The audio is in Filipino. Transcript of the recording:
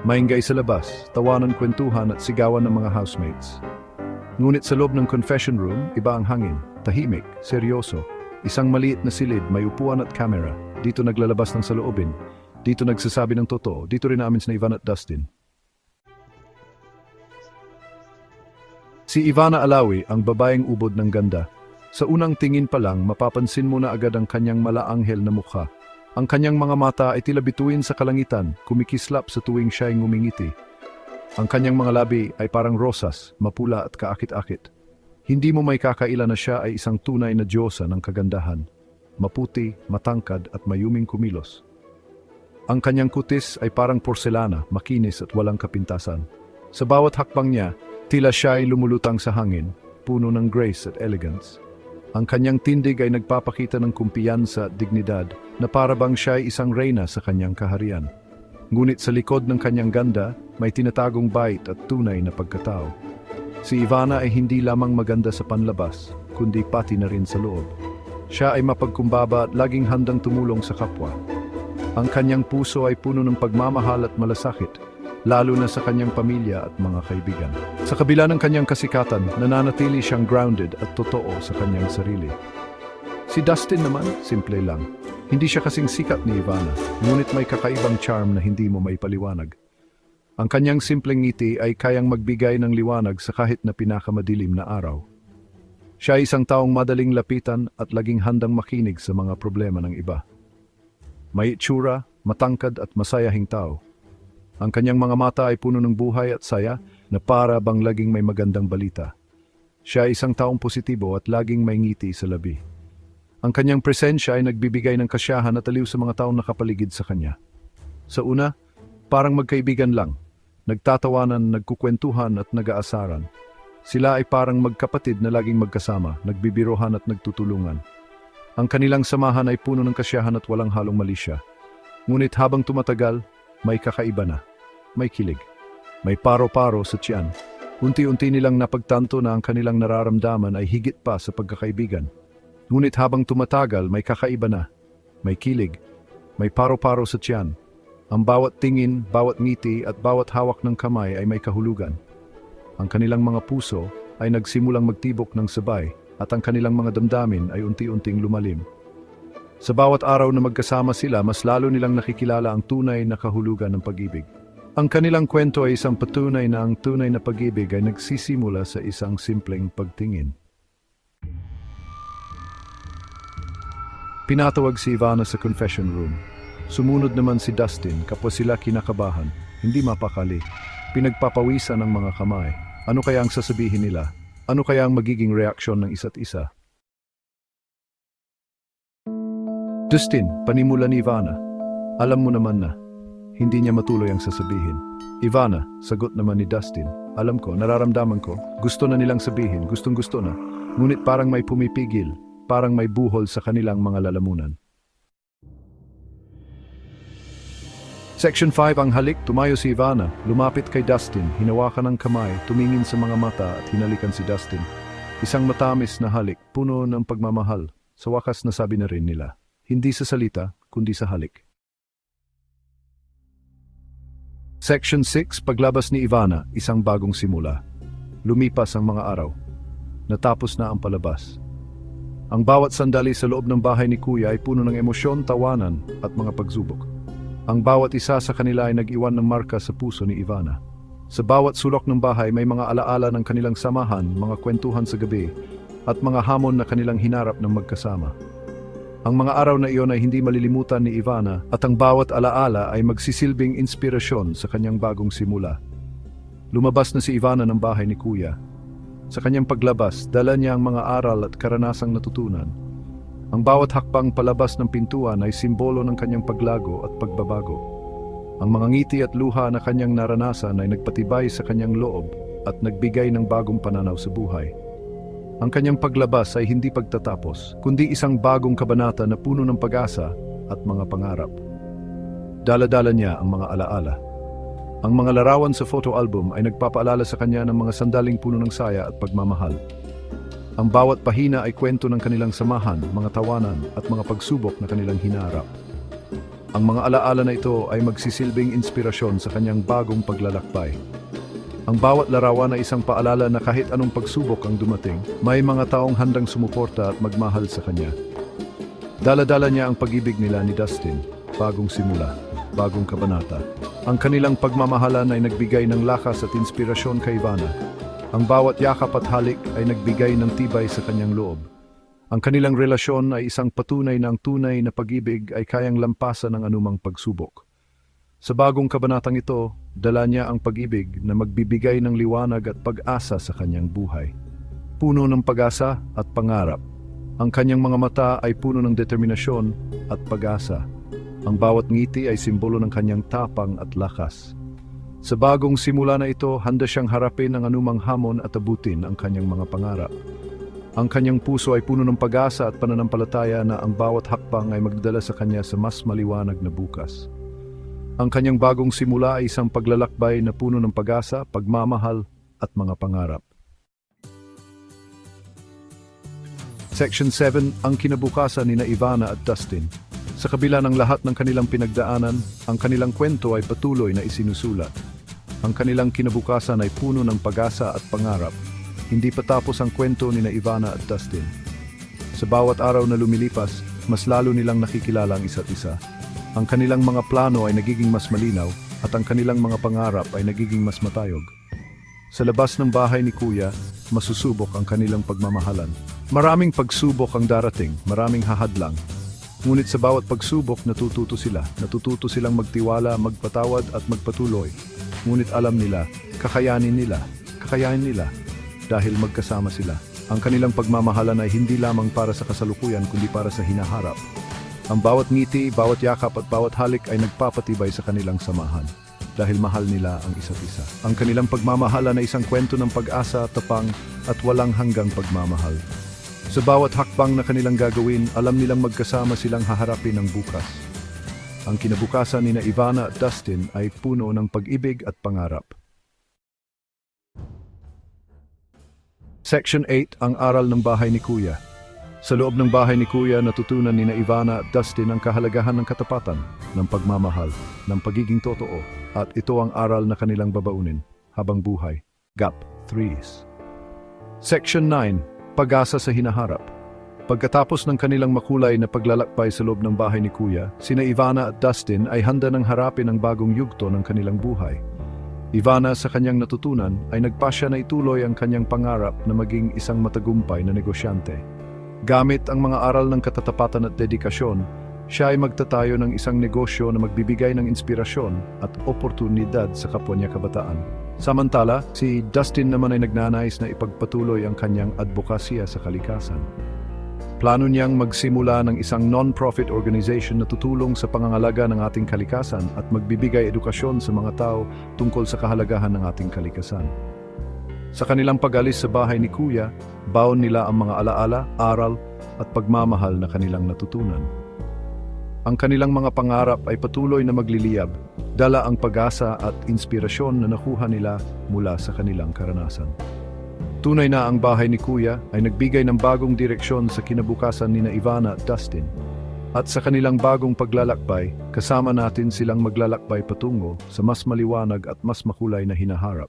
Maingay sa labas, tawanan, kwentuhan at sigawan ng mga housemates. Ngunit sa loob ng confession room, iba ang hangin. Tahimik, seryoso. Isang maliit na silid, may upuan at camera. Dito naglalabas ng saloobin. Dito nagsasabi ng totoo. Dito rin namin si Ivana at Dustin. Si Ivana Alawi, ang babaeng ubod ng ganda. Sa unang tingin pa lang, mapapansin mo na agad ang kanyang malaanghel na mukha. Ang kanyang mga mata ay tila bituin sa kalangitan, kumikislap sa tuwing siya ay ngumingiti. Ang kanyang mga labi ay parang rosas, mapula at kaakit-akit. Hindi mo may kakaila na siya ay isang tunay na diyosa ng kagandahan. Maputi, matangkad at mayuming kumilos. Ang kanyang kutis ay parang porselana, makinis at walang kapintasan. Sa bawat hakbang niya, tila siya ay lumulutang sa hangin, puno ng grace at elegance. Ang kanyang tindig ay nagpapakita ng kumpiyansa at dignidad na para bang siya ay isang reyna sa kanyang kaharian. Ngunit sa likod ng kanyang ganda, may tinatagong bait at tunay na pagkatao. Si Ivana ay hindi lamang maganda sa panlabas, kundi pati na rin sa loob. Siya ay mapagkumbaba at laging handang tumulong sa kapwa. Ang kanyang puso ay puno ng pagmamahal at malasakit, lalo na sa kanyang pamilya at mga kaibigan. Sa kabila ng kanyang kasikatan, nananatili siyang grounded at totoo sa kanyang sarili. Si Dustin naman, simple lang. Hindi siya kasing sikat ni Ivana, ngunit may kakaibang charm na hindi mo maipaliwanag. Ang kanyang simpleng ngiti ay kayang magbigay ng liwanag sa kahit na pinakamadilim na araw. Siya ay isang taong madaling lapitan at laging handang makinig sa mga problema ng iba. May itsura, matangkad at masayahing tao. Ang kanyang mga mata ay puno ng buhay at saya na para bang laging may magandang balita. Siya ay isang taong positibo at laging may ngiti sa labi. Ang kanyang presensya ay nagbibigay ng kasiyahan at aliw sa mga taong nakapaligid sa kanya. Sa una, parang magkaibigan lang. Nagtatawanan, nagkukwentuhan at nag-aasaran. Sila ay parang magkapatid na laging magkasama, nagbibirohan at nagtutulungan. Ang kanilang samahan ay puno ng kasiyahan at walang halong malisya. Ngunit habang tumatagal, may kakaiba na. May kilig. May paro-paro sa tiyan. Unti-unti nilang napagtanto na ang kanilang nararamdaman ay higit pa sa pagkakaibigan. Ngunit habang tumatagal, may kakaiba na. May kilig. May paro-paro sa tiyan. Ang bawat tingin, bawat ngiti at bawat hawak ng kamay ay may kahulugan. Ang kanilang mga puso ay nagsimulang magtibok ng sabay at ang kanilang mga damdamin ay unti-unting lumalim. Sa bawat araw na magkasama sila, mas lalo nilang nakikilala ang tunay na kahulugan ng pag-ibig. Ang kanilang kwento ay isang patunay na ang tunay na pag-ibig ay nagsisimula sa isang simpleng pagtingin. Pinatawag si Ivana sa confession room. Sumunod naman si Dustin, kapwa sila kinakabahan, hindi mapakali. Pinagpapawisan ang mga kamay. Ano kaya ang sasabihin nila? Ano kaya ang magiging reaksyon ng isa't isa? Dustin, panimula ni Ivana. Alam mo naman na, hindi niya matuloy ang sasabihin. Ivana, sagot naman ni Dustin. Alam ko, nararamdaman ko, gusto na nilang sabihin, gustong-gusto na. Ngunit parang may pumipigil, parang may buhol sa kanilang mga lalamunan. Section 5, ang halik. Tumayo si Ivana, lumapit kay Dustin, hinawakan ng kamay, tumingin sa mga mata at hinalikan si Dustin. Isang matamis na halik, puno ng pagmamahal. Sa wakas nasabi na rin nila. Hindi sa salita, kundi sa halik. Section 6, paglabas ni Ivana, isang bagong simula. Lumipas ang mga araw. Natapos na ang palabas. Ang bawat sandali sa loob ng bahay ni Kuya ay puno ng emosyon, tawanan at mga pagsubok. Ang bawat isa sa kanila ay nag-iwan ng marka sa puso ni Ivana. Sa bawat sulok ng bahay may mga alaala ng kanilang samahan, mga kwentuhan sa gabi, at mga hamon na kanilang hinarap ng magkasama. Ang mga araw na iyon ay hindi malilimutan ni Ivana at ang bawat alaala ay magsisilbing inspirasyon sa kanyang bagong simula. Lumabas na si Ivana ng bahay ni Kuya. Sa kanyang paglabas, dala niya ang mga aral at karanasang natutunan. Ang bawat hakbang palabas ng pintuan ay simbolo ng kanyang paglago at pagbabago. Ang mga ngiti at luha na kanyang naranasan ay nagpatibay sa kanyang loob at nagbigay ng bagong pananaw sa buhay. Ang kanyang paglabas ay hindi pagtatapos, kundi isang bagong kabanata na puno ng pag-asa at mga pangarap. Dala-dala niya ang mga alaala. Ang mga larawan sa photo album ay nagpapaalala sa kanya ng mga sandaling puno ng saya at pagmamahal. Ang bawat pahina ay kwento ng kanilang samahan, mga tawanan at mga pagsubok na kanilang hinarap. Ang mga alaala na ito ay magsisilbing inspirasyon sa kanyang bagong paglalakbay. Ang bawat larawan ay isang paalala na kahit anong pagsubok ang dumating, may mga taong handang sumuporta at magmahal sa kanya. Dala-dala niya ang pag-ibig nila ni Dustin, bagong simula, bagong kabanata. Ang kanilang pagmamahalan ay nagbigay ng lakas at inspirasyon kay Ivana. Ang bawat yakap at halik ay nagbigay ng tibay sa kanyang loob. Ang kanilang relasyon ay isang patunay na ang tunay na pag-ibig ay kayang lampasan ng anumang pagsubok. Sa bagong kabanatang ito, dala niya ang pag-ibig na magbibigay ng liwanag at pag-asa sa kanyang buhay. Puno ng pag-asa at pangarap. Ang kanyang mga mata ay puno ng determinasyon at pag-asa. Ang bawat ngiti ay simbolo ng kanyang tapang at lakas. Sa bagong simula na ito, handa siyang harapin ang anumang hamon at abutin ang kanyang mga pangarap. Ang kanyang puso ay puno ng pag-asa at pananampalataya na ang bawat hakbang ay magdala sa kanya sa mas maliwanag na bukas. Ang kanyang bagong simula ay isang paglalakbay na puno ng pag-asa, pagmamahal at mga pangarap. Section 7, ang kinabukasan ni Ivana at Dustin. Sa kabila ng lahat ng kanilang pinagdaanan, ang kanilang kwento ay patuloy na isinusulat. Ang kanilang kinabukasan ay puno ng pag-asa at pangarap. Hindi pa tapos ang kwento ni Ivana at Dustin. Sa bawat araw na lumilipas, mas lalo nilang nakikilala ang isa't isa. Ang kanilang mga plano ay nagiging mas malinaw at ang kanilang mga pangarap ay nagiging mas matayog. Sa labas ng bahay ni Kuya, masusubok ang kanilang pagmamahalan. Maraming pagsubok ang darating, maraming hahadlang. Ngunit sa bawat pagsubok natututo sila. Natututo silang magtiwala, magpatawad at magpatuloy. Ngunit alam nila, kakayanin nila dahil magkasama sila. Ang kanilang pagmamahalan ay hindi lamang para sa kasalukuyan kundi para sa hinaharap. Ang bawat ngiti, bawat yakap at bawat halik ay nagpapatibay sa kanilang samahan dahil mahal nila ang isa't isa. Ang kanilang pagmamahalan ay isang kwento ng pag-asa, tapang at walang hanggang pagmamahal. Sa bawat hakbang na kanilang gagawin, alam nilang magkasama silang haharapin ang bukas. Ang kinabukasan ni Ivana at Dustin ay puno ng pag-ibig at pangarap. Section 8, ang aral ng bahay ni Kuya. Sa loob ng bahay ni Kuya, natutunan ni Ivana at Dustin ang kahalagahan ng katapatan, ng pagmamahal, ng pagiging totoo, at ito ang aral na kanilang babaunin habang buhay. Gap 3. Section 9, pag-asa sa hinaharap. Pagkatapos ng kanilang makulay na paglalakbay sa loob ng bahay ni Kuya, sina Ivana at Dustin ay handa ng harapin ang bagong yugto ng kanilang buhay. Ivana sa kanyang natutunan ay nagpasya na ituloy ang kanyang pangarap na maging isang matagumpay na negosyante. Gamit ang mga aral ng katatapatan at dedikasyon, siya ay magtatayo ng isang negosyo na magbibigay ng inspirasyon at oportunidad sa kapwa niya kabataan. Samantala, si Dustin naman ay nagnanais na ipagpatuloy ang kanyang advokasya sa kalikasan. Plano niyang magsimula ng isang non-profit organization na tutulong sa pangangalaga ng ating kalikasan at magbibigay edukasyon sa mga tao tungkol sa kahalagahan ng ating kalikasan. Sa kanilang pag-alis sa bahay ni Kuya, baon nila ang mga alaala, aral at pagmamahal na kanilang natutunan. Ang kanilang mga pangarap ay patuloy na magliliyab, dala ang pag-asa at inspirasyon na nakuha nila mula sa kanilang karanasan. Tunay na ang bahay ni Kuya ay nagbigay ng bagong direksyon sa kinabukasan ni Ivana at Dustin. At sa kanilang bagong paglalakbay, kasama natin silang maglalakbay patungo sa mas maliwanag at mas makulay na hinaharap.